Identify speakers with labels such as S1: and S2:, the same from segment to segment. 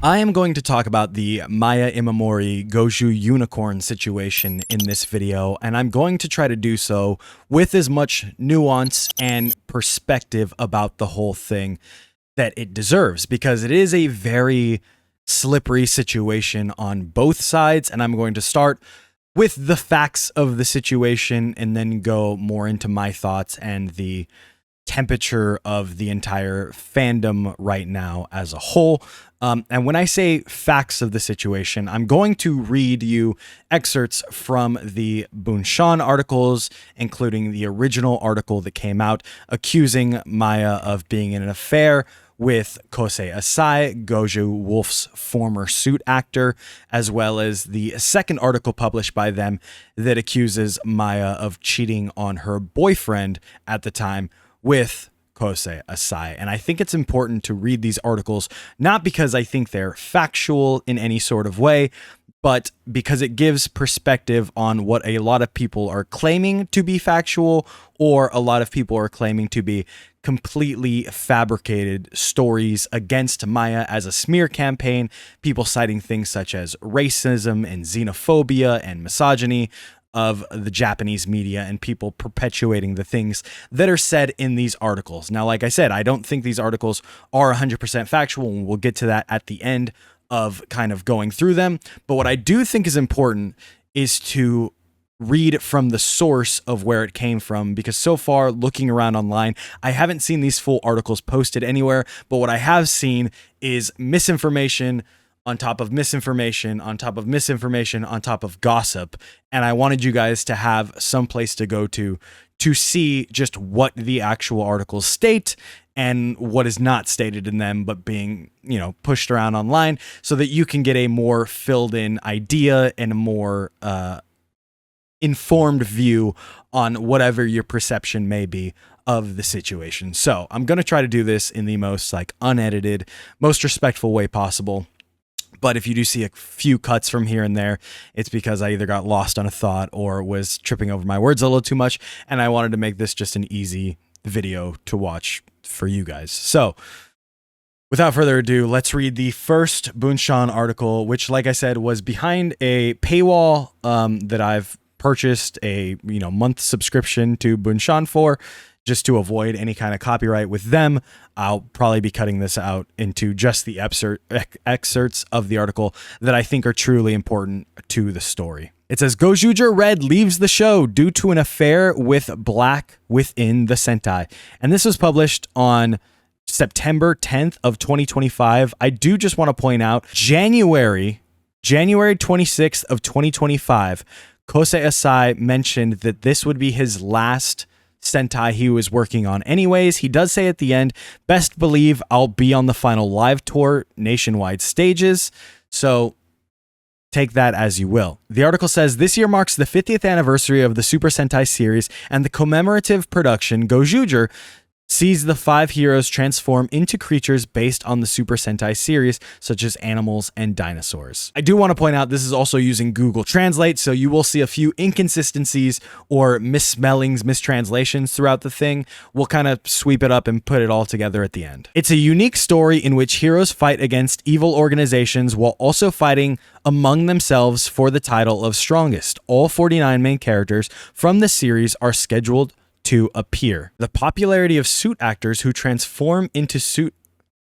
S1: I am going to talk about the Maya Imamori Goju unicorn situation in this video, and I'm going to try to do so with as much nuance and perspective about the whole thing that it deserves, because it is a very slippery situation on both sides, and I'm going to start with the facts of the situation and then go more into my thoughts and the temperature of the entire fandom right now as a whole. And when I say facts of the situation, I'm going to read you excerpts from the Bunshan articles, including the original article that came out accusing Maya of being in an affair with Kosei Asai, Goju Wolf's former suit actor, as well as the second article published by them that accuses Maya of cheating on her boyfriend at the time with Kosei Asai. And I think it's important to read these articles, not because I think they're factual in any sort of way, but because it gives perspective on what a lot of people are claiming to be factual, or a lot of people are claiming to be completely fabricated stories against Maya as a smear campaign, people citing things such as racism and xenophobia and misogyny of the Japanese media, and people perpetuating the things that are said in these articles. Now, like I said, I don't think these articles are 100% factual, and we'll get to that at the end of kind of going through them. But what I do think is important is to read from the source of where it came from, because so far, looking around online, I haven't seen these full articles posted anywhere, but what I have seen is misinformation on top of misinformation, on top of misinformation, on top of gossip. And I wanted you guys to have some place to go to see just what the actual articles state and what is not stated in them, but being, pushed around online, so that you can get a more filled in idea and a more informed view on whatever your perception may be of the situation. So I'm going to try to do this in the most unedited, most respectful way possible. But if you do see a few cuts from here and there, it's because I either got lost on a thought or was tripping over my words a little too much, and I wanted to make this just an easy video to watch for you guys. So, without further ado, let's read the first Bunshan article, which, like I said, was behind a paywall that I've purchased a month subscription to Bunshan for, just to avoid any kind of copyright with them. I'll probably be cutting this out into just the excerpts of the article that I think are truly important to the story. It says, Gojuger Red leaves the show due to an affair with Black within the Sentai. And this was published on September 10th of 2025. I do just want to point out, January 26th of 2025, Kosei Asai mentioned that this would be his last Sentai he was working on anyways. He does say at the end, best believe I'll be on the final live tour nationwide stages. So take that as you will. The article says, this year marks the 50th anniversary of the Super Sentai series, and the commemorative production Gojuger sees the 5 heroes transform into creatures based on the Super Sentai series, such as animals and dinosaurs. I do want to point out this is also using Google Translate, so you will see a few inconsistencies or misspellings, mistranslations throughout the thing. We'll kind of sweep it up and put it all together at the end. It's a unique story in which heroes fight against evil organizations while also fighting among themselves for the title of strongest. All 49 main characters from the series are scheduled to appear. The popularity of suit actors who transform into suit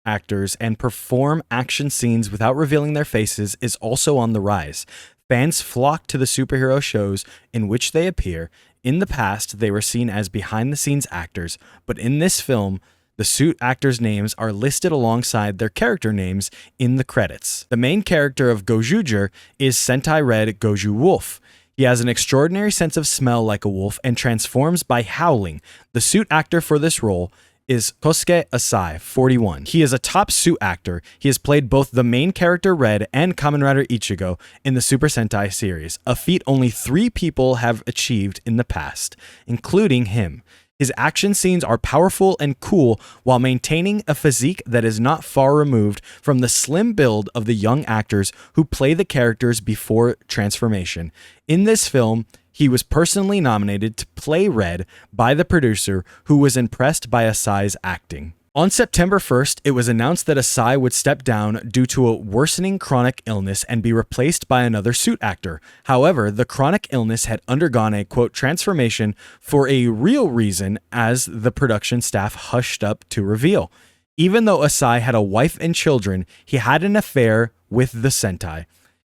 S1: actors and perform action scenes without revealing their faces is also on the rise. Fans flock to the superhero shows in which they appear. In the past, they were seen as behind-the-scenes actors, but in this film, the suit actors' names are listed alongside their character names in the credits. The main character of Gojuger is Sentai Red Goju Wolf. He has an extraordinary sense of smell like a wolf and transforms by howling. The suit actor for this role is Kosuke Asai, 41. He is a top suit actor. He has played both the main character Red and Kamen Rider Ichigo in the Super Sentai series, a feat only 3 people have achieved in the past, including him. His action scenes are powerful and cool while maintaining a physique that is not far removed from the slim build of the young actors who play the characters before transformation. In this film, he was personally nominated to play Red by the producer, who was impressed by Asai's acting. On September 1st, it was announced that Asai would step down due to a worsening chronic illness and be replaced by another suit actor. However, the chronic illness had undergone a, quote, transformation for a real reason, as the production staff hushed up to reveal. Even though Asai had a wife and children, he had an affair with the Sentai.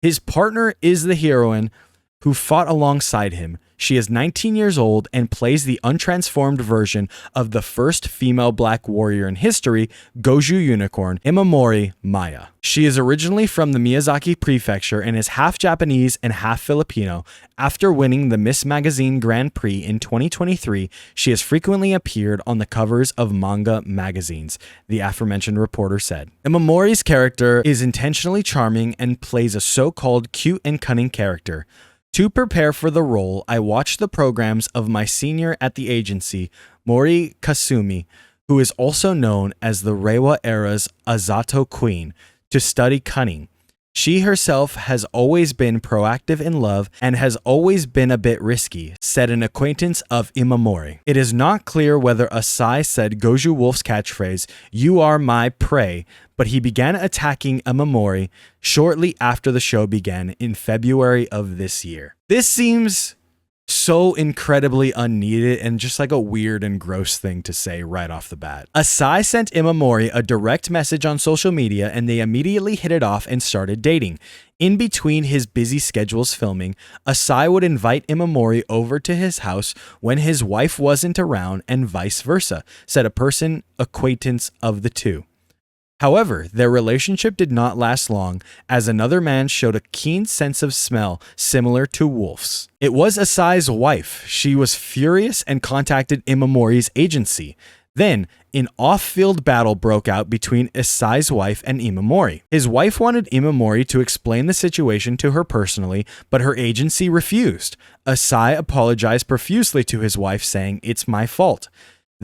S1: His partner is the heroine who fought alongside him. She is 19 years old and plays the untransformed version of the first female black warrior in history, Goju Unicorn, Imamori Maya. She is originally from the Miyazaki Prefecture and is half Japanese and half Filipino. After winning the Miss Magazine Grand Prix in 2023, she has frequently appeared on the covers of manga magazines, the aforementioned reporter said. Imamori's character is intentionally charming and plays a so-called cute and cunning character. To prepare for the role, I watched the programs of my senior at the agency, Mori Kasumi, who is also known as the Reiwa era's Azato Queen, to study cunning. She herself has always been proactive in love and has always been a bit risky, said an acquaintance of Imamori. It is not clear whether Asai said Goju Wolf's catchphrase, "You are my prey," but he began attacking Imamori shortly after the show began in February of this year. This seems so incredibly unneeded and just like a weird and gross thing to say right off the bat. Asai sent Imamori a direct message on social media and they immediately hit it off and started dating. In between his busy schedules filming, Asai would invite Imamori over to his house when his wife wasn't around and vice versa, said a person acquaintance of the two. However, their relationship did not last long, as another man showed a keen sense of smell similar to Wolf's. It was Asai's wife. She was furious and contacted Imamori's agency. Then, an off-field battle broke out between Asai's wife and Imamori. His wife wanted Imamori to explain the situation to her personally, but her agency refused. Asai apologized profusely to his wife, saying, "It's my fault."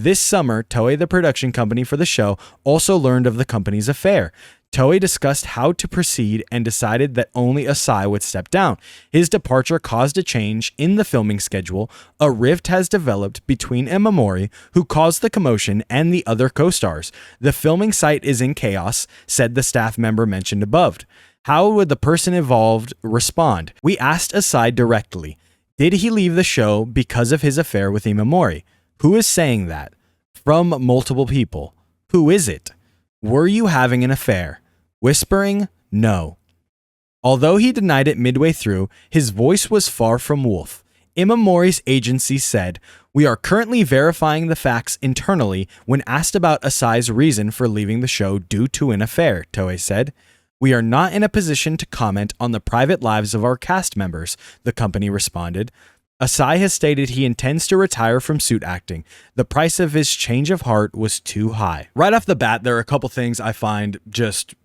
S1: This summer, Toei, the production company for the show, also learned of the company's affair. Toei discussed how to proceed and decided that only Asai would step down. His departure caused a change in the filming schedule. A rift has developed between Imamori, who caused the commotion, and the other co-stars. The filming site is in chaos, said the staff member mentioned above. How would the person involved respond? We asked Asai directly. Did he leave the show because of his affair with Imamori? Who is saying that? From multiple people. Who is it? Were you having an affair? Whispering, no. Although he denied it midway through, his voice was far from Wolf. Imamori's agency said, "We are currently verifying the facts internally," when asked about Asai's reason for leaving the show due to an affair, Toei said. "We are not in a position to comment on the private lives of our cast members," the company responded. Asai has stated he intends to retire from suit acting. The price of his change of heart was too high. Right off the bat, there are a couple things I find just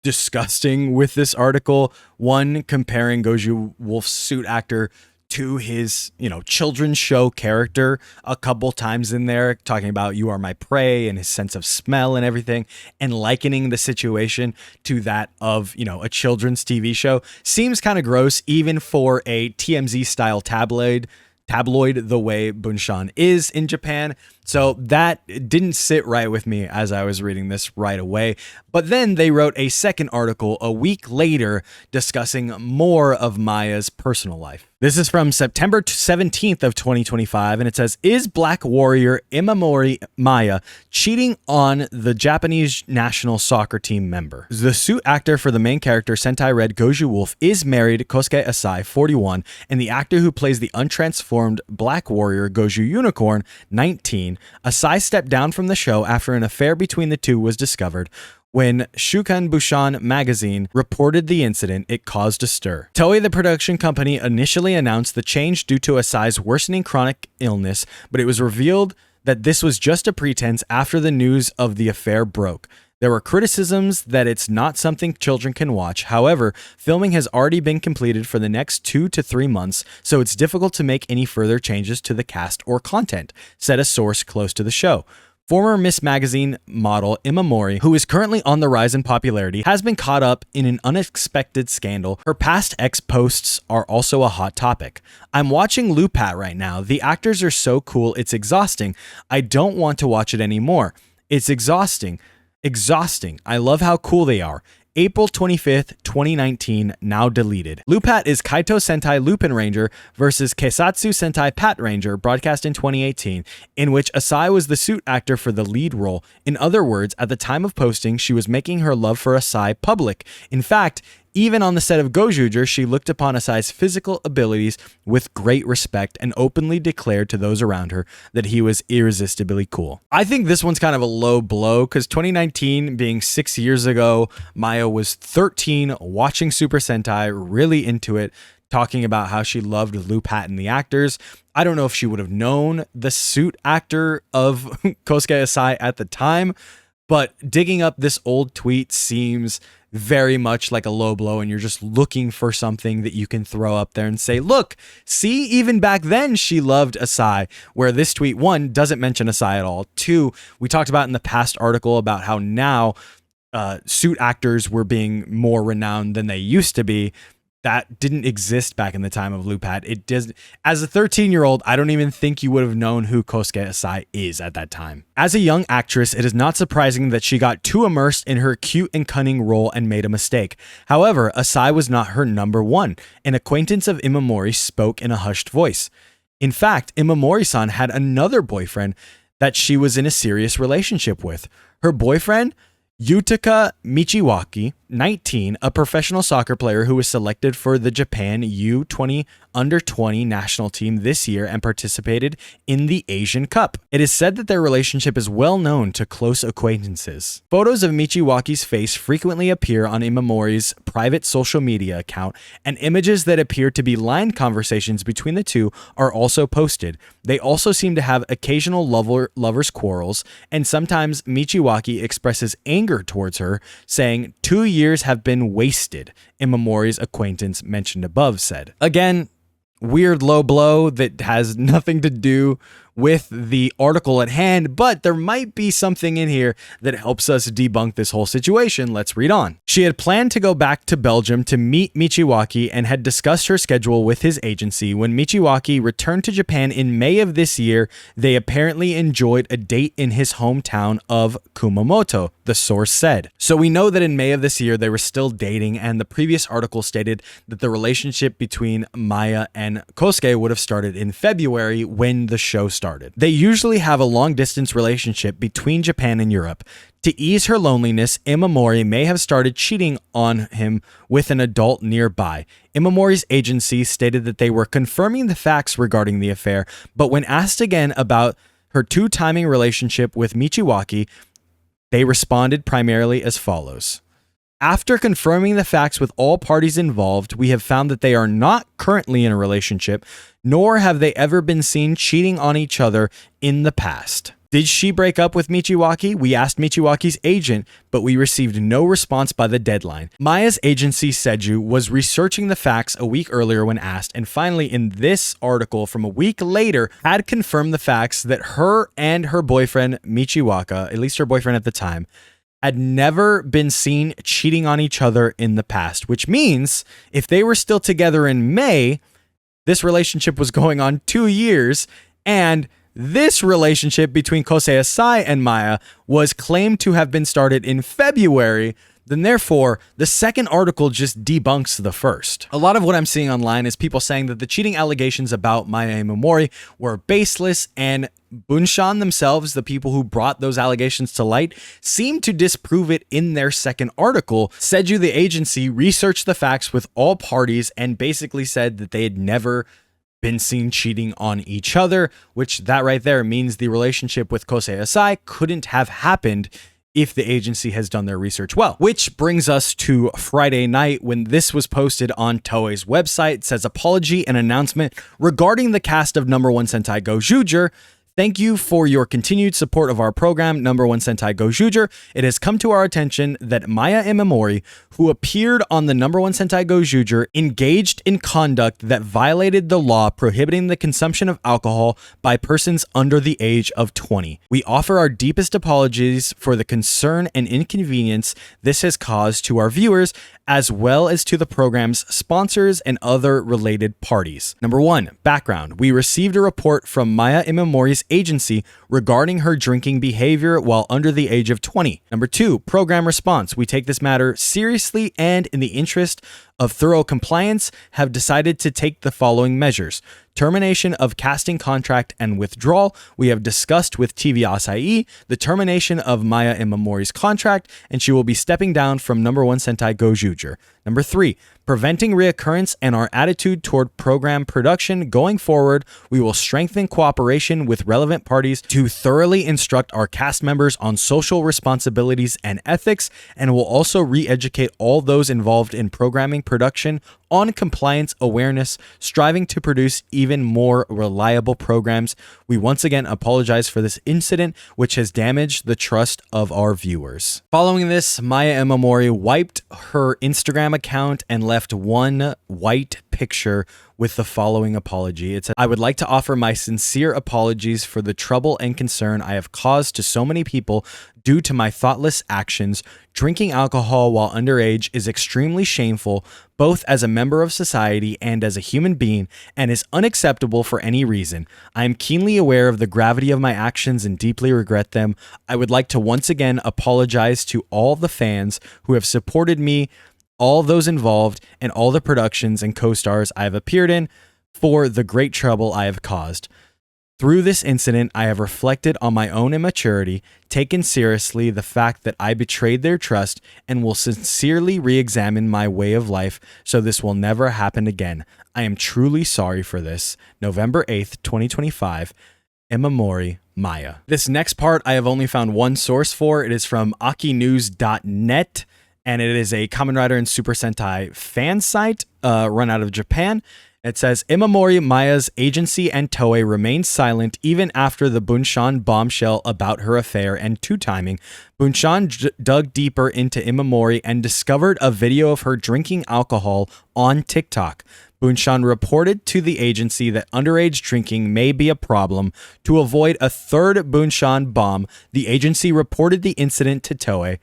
S1: disgusting with this article. One, comparing Goju Wolf's suit actor to his, children's show character a couple times in there, talking about "you are my prey" and his sense of smell and everything, and likening the situation to that of, a children's TV show seems kind of gross, even for a TMZ style tabloid the way Bunshan is in Japan. So that didn't sit right with me as I was reading this right away. But then they wrote a second article a week later discussing more of Maya's personal life. This is from September 17th of 2025, and it says, "Is Black Warrior Imamori Maya cheating on the Japanese national soccer team member?" The suit actor for the main character, Sentai Red Goju Wolf, is married to Kosuke Asai, 41, and the actor who plays the untransformed Black Warrior Goju Unicorn, 19. Asai stepped down from the show after an affair between the two was discovered. When Shukan Bushan magazine reported the incident, it caused a stir. Toei, the production company, initially announced the change due to Asai's worsening chronic illness, but it was revealed that this was just a pretense after the news of the affair broke. There were criticisms that it's not something children can watch. However, filming has already been completed for the next 2 to 3 months, so it's difficult to make any further changes to the cast or content, said a source close to the show. Former Miss Magazine model Imamori, who is currently on the rise in popularity, has been caught up in an unexpected scandal. Her past ex posts are also a hot topic. "I'm watching Lupat right now. The actors are so cool, it's exhausting. I don't want to watch it anymore. It's exhausting. Exhausting. I love how cool they are. April 25th, 2019, now deleted. Lupat is Kaito Sentai Lupin Ranger versus Keisatsu Sentai Pat Ranger, broadcast in 2018, in which Asai was the suit actor for the lead role. In other words, at the time of posting, she was making her love for Asai public. In fact, even on the set of Gojuger, she looked upon Asai's physical abilities with great respect and openly declared to those around her that he was irresistibly cool. I think this one's kind of a low blow because 2019 being 6 years ago, Maya was 13, watching Super Sentai, really into it, talking about how she loved Lupat and the actors. I don't know if she would have known the suit actor of Kosuke Asai at the time, but digging up this old tweet seems very much like a low blow, and you're just looking for something that you can throw up there and say, look, see, even back then she loved Asai, where this tweet, one, doesn't mention Asai at all. Two, we talked about in the past article about how now suit actors were being more renowned than they used to be. That didn't exist back in the time of Lupat. It does. As a 13-year-old, I don't even think you would have known who Kosuke Asai is at that time. As a young actress, it is not surprising that she got too immersed in her cute and cunning role and made a mistake. However, Asai was not her number one. An acquaintance of Imamori spoke in a hushed voice. In fact, Imamori-san had another boyfriend that she was in a serious relationship with. Her boyfriend, Yutaka Michiwaki, 19, a professional soccer player who was selected for the Japan U20 under-20 national team this year and participated in the Asian Cup. It is said that their relationship is well known to close acquaintances. Photos of Michiwaki's face frequently appear on Imamori's private social media account, and images that appear to be line conversations between the two are also posted. They also seem to have occasional lovers' quarrels, and sometimes Michiwaki expresses anger towards her, saying, 2 years have been wasted, Imamori's acquaintance mentioned above said. Again, weird low blow that has nothing to do with the article at hand, but there might be something in here that helps us debunk this whole situation. Let's read on. She had planned to go back to Belgium to meet Michiwaki and had discussed her schedule with his agency. When Michiwaki returned to Japan in May of this year, they apparently enjoyed a date in his hometown of Kumamoto, the source said. So we know that in May of this year, they were still dating, and the previous article stated that the relationship between Maya and Kosuke would have started in February when the show started. They usually have a long-distance relationship between Japan and Europe. To ease her loneliness, Imamori may have started cheating on him with an adult nearby. Imamori's agency stated that they were confirming the facts regarding the affair, but when asked again about her two-timing relationship with Michiwaki, they responded primarily as follows. After confirming the facts with all parties involved, we have found that they are not currently in a relationship, nor have they ever been seen cheating on each other in the past. Did she break up with Michiwaki? We asked Michiwaki's agent, but we received no response by the deadline. Maya's agency, Seju, was researching the facts a week earlier when asked, and finally in this article from a week later had confirmed the facts that her and her boyfriend, Michiwaka, at least her boyfriend at the time, had never been seen cheating on each other in the past, which means if they were still together in May, this relationship was going on 2 years, and this relationship between Kosuke Asai and Maya was claimed to have been started in February. Then therefore, the second article just debunks the first. A lot of what I'm seeing online is people saying that the cheating allegations about Maya Imamori were baseless, and Bunshan themselves, the people who brought those allegations to light, seem to disprove it in their second article. Seju, the agency, researched the facts with all parties and basically said that they had never been seen cheating on each other, which that right there means the relationship with Kosuke Asai couldn't have happened if the agency has done their research well. Which brings us to Friday night when this was posted on Toei's website. It says, apology and announcement regarding the cast of number 1 Sentai Gojuger. Thank you for your continued support of our program, number 1 Sentai Gojuger. It has come to our attention that Maya Imamori, who appeared on the number 1 Sentai Gojuger, engaged in conduct that violated the law prohibiting the consumption of alcohol by persons under the age of 20. We offer our deepest apologies for the concern and inconvenience this has caused to our viewers, as well as to the program's sponsors and other related parties. Number 1, background. We received a report from Maya Imamori's Maya's agency regarding her drinking behavior while under the age of 20. Number 2, program response. We take this matter seriously and in the interest of thorough compliance have decided to take the following measures. Termination of casting contract and withdrawal. We have discussed with TV Asahi the termination of Maya Imamori's contract, and she will be stepping down from number 1 Sentai Gojuger. Number 3, preventing reoccurrence and our attitude toward program production going forward. We will strengthen cooperation with relevant parties to thoroughly instruct our cast members on social responsibilities and ethics, and will also re-educate all those involved in programming production on compliance awareness, striving to produce even more reliable programs. We once again apologize for this incident, which has damaged the trust of our viewers. Following this, Maya Imamori wiped her Instagram account and left one white picture with the following apology. It said, "I would like to offer my sincere apologies for the trouble and concern I have caused to so many people due to my thoughtless actions. Drinking alcohol while underage is extremely shameful, both as a member of society and as a human being, and is unacceptable for any reason. I am keenly aware of the gravity of my actions and deeply regret them. I would like to once again apologize to all the fans who have supported me, all those involved, and all the productions and co-stars I have appeared in for the great trouble I have caused. Through this incident, I have reflected on my own immaturity, taken seriously the fact that I betrayed their trust, and will sincerely re-examine my way of life so this will never happen again. I am truly sorry for this. November 8th, 2025, Imamori, Maya." This next part I have only found one source for. It is from akinews.net, and it is a Kamen Rider and Super Sentai fan site run out of Japan. It says, Imamori Maya's agency and Toei remained silent even after the Bunshan bombshell about her affair and two-timing. Bunshan dug deeper into Imamori and discovered a video of her drinking alcohol on TikTok. Bunshan reported to the agency that underage drinking may be a problem. To avoid a third Bunshan bomb, the agency reported the incident to Toei.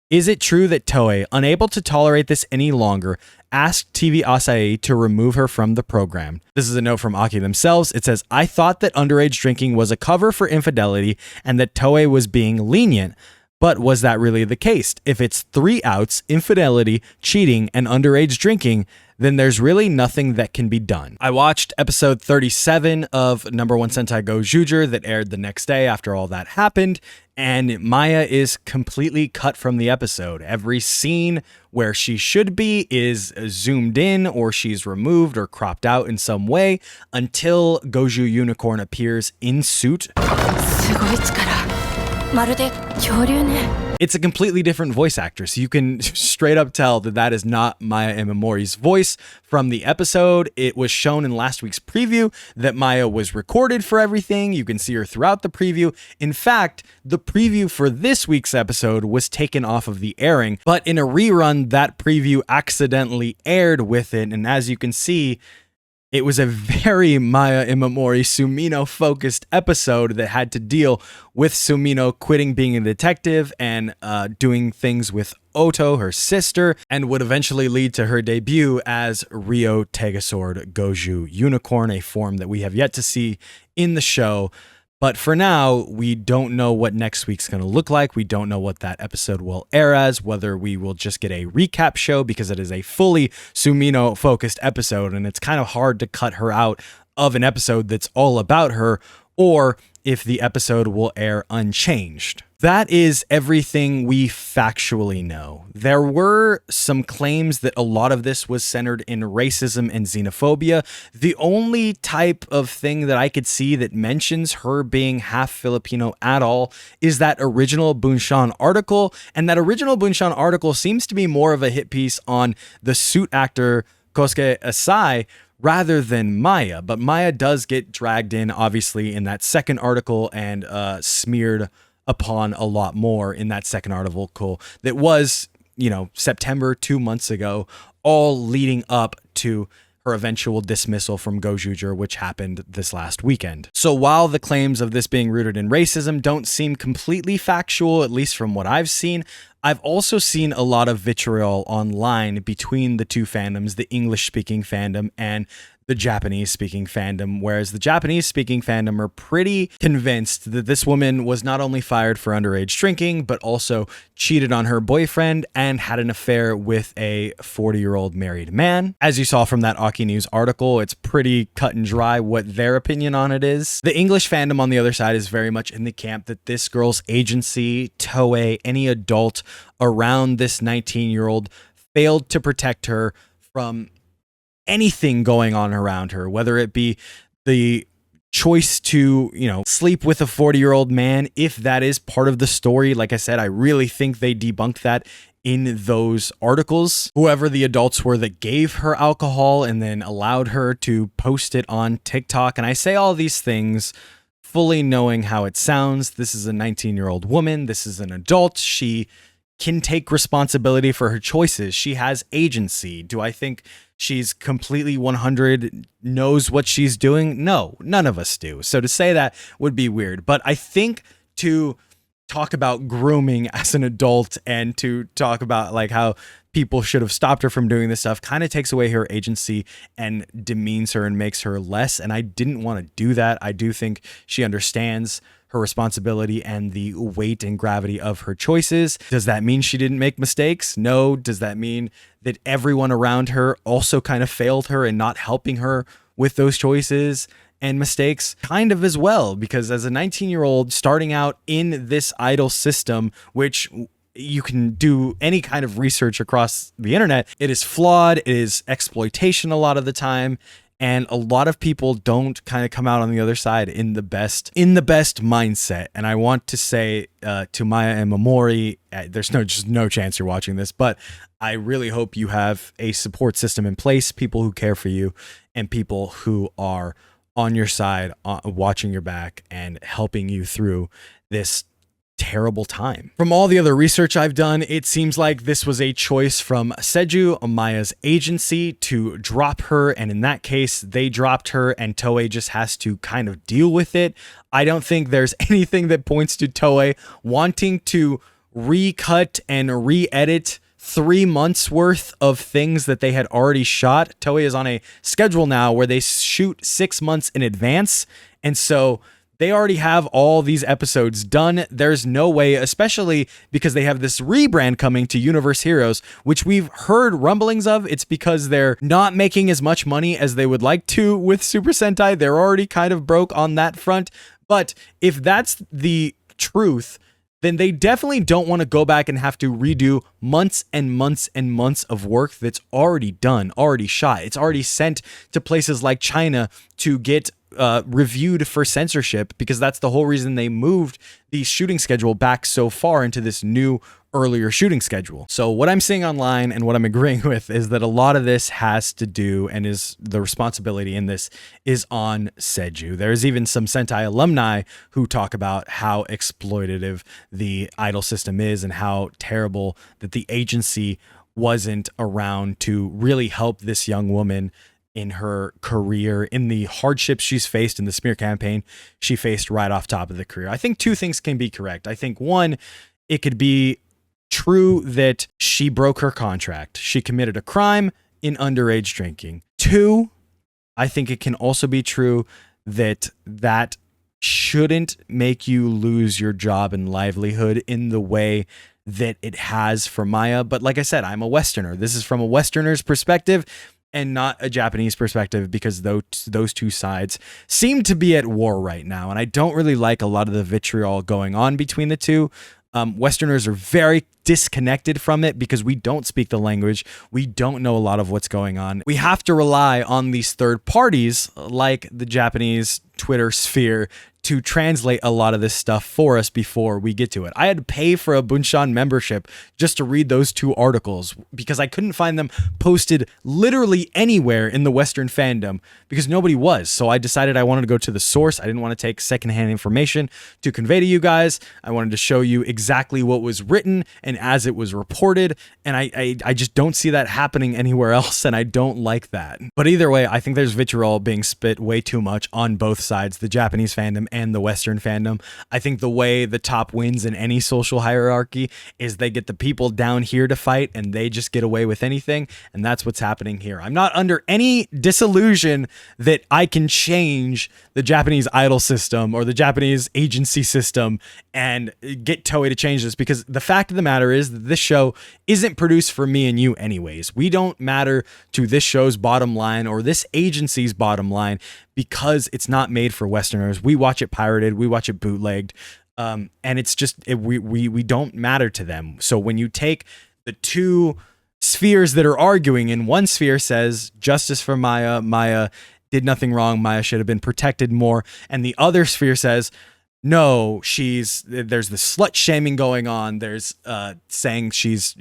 S1: Is it true that Toei, unable to tolerate this any longer, asked TV Asahi to remove her from the program? This is a note from Aki themselves. It says, "I thought that underage drinking was a cover for infidelity and that Toei was being lenient. But was that really the case? If it's 3 outs, infidelity, cheating, and underage drinking, then there's really nothing that can be done." I watched episode 37 of number 1 Sentai Gojuger that aired the next day after all that happened, and Maya is completely cut from the episode. Every scene where she should be is zoomed in, or she's removed or cropped out in some way until Goju Unicorn appears in suit. It's a completely different voice actor, so you can straight up tell that that is not Maya Imamori's voice from the episode. It was shown in last week's preview that Maya was recorded for everything. You can see her throughout the preview. In fact, the preview for this week's episode was taken off of the airing, but in a rerun, that preview accidentally aired with it, and as you can see, it was a very Maya Imamori Sumino-focused episode that had to deal with Sumino quitting being a detective and doing things with Oto, her sister, and would eventually lead to her debut as Ryo Tegasword Goju Unicorn, a form that we have yet to see in the show. But for now, we don't know what next week's going to look like. We don't know what that episode will air as, whether we will just get a recap show because it is a fully Sumino-focused episode, and it's kind of hard to cut her out of an episode that's all about her, or if the episode will air unchanged. That is everything we factually know. There were some claims that a lot of this was centered in racism and xenophobia. The only type of thing that I could see that mentions her being half Filipino at all is that original Bunshan article, and that original Bunshan article seems to be more of a hit piece on the suit actor Kosuke Asai rather than Maya, but Maya does get dragged in, obviously, in that second article and smeared upon a lot more in that second article that was, September 2 months ago, all leading up to her eventual dismissal from Gojuger, which happened this last weekend. So while the claims of this being rooted in racism don't seem completely factual, at least from what I've seen, I've also seen a lot of vitriol online between the two fandoms, the English-speaking fandom and the Japanese-speaking fandom, whereas the Japanese-speaking fandom are pretty convinced that this woman was not only fired for underage drinking, but also cheated on her boyfriend and had an affair with a 40-year-old married man. As you saw from that Aki News article, it's pretty cut and dry what their opinion on it is. The English fandom, on the other side, is very much in the camp that this girl's agency, Toei, any adult around this 19-year-old failed to protect her from anything going on around her, whether it be the choice to, sleep with a 40-year-old man, if that is part of the story. Like I said, I really think they debunked that in those articles. Whoever the adults were that gave her alcohol and then allowed her to post it on TikTok. And I say all these things fully knowing how it sounds. This is a 19-year-old woman. This is an adult. She can take responsibility for her choices. She has agency. Do I think she's completely 100 knows what she's doing? No, none of us do. So to say that would be weird. But I think to talk about grooming as an adult and to talk about like how people should have stopped her from doing this stuff kind of takes away her agency and demeans her and makes her less. And I didn't want to do that. I do think she understands her responsibility and the weight and gravity of her choices. Does that mean she didn't make mistakes? No. Does that mean that everyone around her also kind of failed her and not helping her with those choices and mistakes? Kind of as well, because as a 19-year-old starting out in this idol system, which you can do any kind of research across the internet, it is flawed, it is exploitation a lot of the time. And a lot of people don't kind of come out on the other side in the best mindset. And I want to say to Maya and Imamori, there's just no chance you're watching this, but I really hope you have a support system in place, people who care for you and people who are on your side, watching your back and helping you through this terrible time. From all the other research I've done, it seems like this was a choice from Seju, Maya's agency, to drop her, and in that case, they dropped her and Toei just has to kind of deal with it. I don't think there's anything that points to Toei wanting to recut and re-edit 3 months worth of things that they had already shot. Toei is on a schedule now where they shoot 6 months in advance, and so they already have all these episodes done. There's no way, especially because they have this rebrand coming to Universe Heroes, which we've heard rumblings of. It's because they're not making as much money as they would like to with Super Sentai. They're already kind of broke on that front. But if that's the truth, then they definitely don't want to go back and have to redo months and months and months of work that's already done, already shot. It's already sent to places like China to get reviewed for censorship, because that's the whole reason they moved the shooting schedule back so far into this new earlier shooting schedule. So what I'm seeing online and what I'm agreeing with is that a lot of this has to do, and is the responsibility in this is on Seju. There's even some Sentai alumni who talk about how exploitative the idol system is and how terrible that the agency wasn't around to really help this young woman in her career, in the hardships she's faced in the smear campaign she faced right off top of the career. I think two things can be correct. I think one, it could be true that she broke her contract. She committed a crime in underage drinking. Two, I think it can also be true that that shouldn't make you lose your job and livelihood in the way that it has for Maya. But like I said, I'm a Westerner. This is from a Westerner's perspective and not a Japanese perspective, because those two sides seem to be at war right now. And I don't really like a lot of the vitriol going on between the two. Westerners are very disconnected from it because we don't speak the language. We don't know a lot of what's going on. We have to rely on these third parties like the Japanese Twitter sphere to translate a lot of this stuff for us before we get to it. I had to pay for a Bunshan membership just to read those two articles because I couldn't find them posted literally anywhere in the Western fandom because nobody was. So I decided I wanted to go to the source. I didn't want to take secondhand information to convey to you guys. I wanted to show you exactly what was written and as it was reported. And I just don't see that happening anywhere else, and I don't like that. But either way, I think there's vitriol being spit way too much on both sides, the Japanese fandom and the Western fandom. I think the way the top wins in any social hierarchy is they get the people down here to fight and they just get away with anything. And that's what's happening here. I'm not under any disillusion that I can change the Japanese idol system or the Japanese agency system and get Toei to change this, because the fact of the matter is that this show isn't produced for me and you anyways. We don't matter to this show's bottom line or this agency's bottom line because it's not made for Westerners. We watch it pirated, we watch it bootlegged, and it's just we don't matter to them. So when you take the two spheres that are arguing, and one sphere says justice for Maya did nothing wrong, Maya should have been protected more, and the other sphere says no, there's the slut shaming going on. There's saying she's,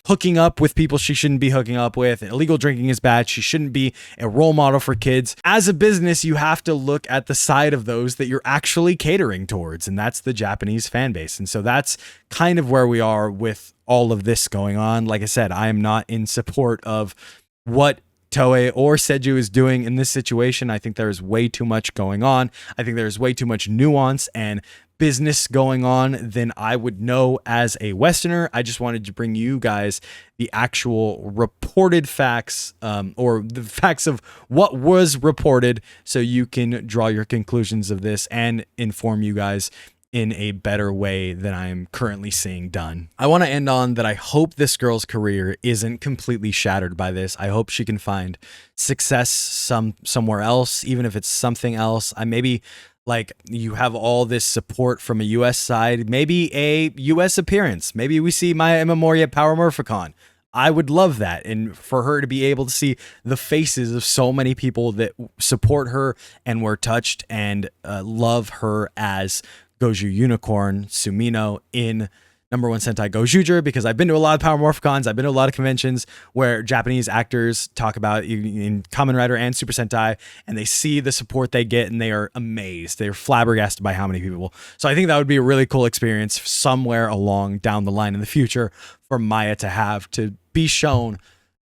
S1: hooking up with people she shouldn't be hooking up with. Illegal drinking is bad. She shouldn't be a role model for kids. As a business, you have to look at the side of those that you're actually catering towards, and that's the Japanese fan base. And so that's kind of where we are with all of this going on. Like I said, I am not in support of what Toei or Seiju is doing in this situation. I think there's way too much going on. I think there's way too much nuance and business going on than I would know as a Westerner. I just wanted to bring you guys the actual reported facts, or the facts of what was reported, so you can draw your conclusions of this and inform you guys in a better way than I am currently seeing done. I want to end on that I hope this girl's career isn't completely shattered by this. I hope she can find success somewhere else, even if it's something else. Maybe like you have all this support from a US side, maybe a US appearance. Maybe we see Maya Imamori at Power Morphicon. I would love that. And for her to be able to see the faces of so many people that support her and were touched and love her as Goju Unicorn Sumino in number one Sentai Gojuger, because I've been to a lot of Power Morphicons, I've been to a lot of conventions where Japanese actors talk about in Kamen Rider and Super Sentai, and they see the support they get and they are amazed. They're flabbergasted by how many people. So I think that would be a really cool experience somewhere along down the line in the future for Maya to be shown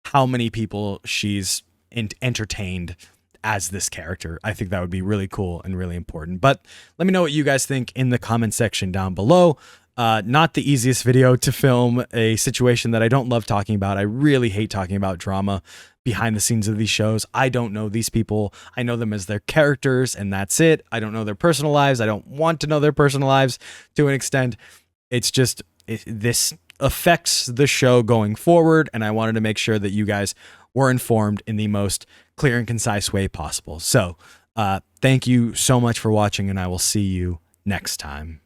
S1: how many people she's entertained as this character. I think that would be really cool and really important. But let me know what you guys think in the comment section down below. Not the easiest video to film, a situation that I don't love talking about. I really hate talking about drama behind the scenes of these shows. I don't know these people. I know them as their characters, and that's it. I don't know their personal lives. I don't want to know their personal lives to an extent. It's just, this affects the show going forward, and I wanted to make sure that you guys were informed in the most clear and concise way possible. So thank you so much for watching, and I will see you next time.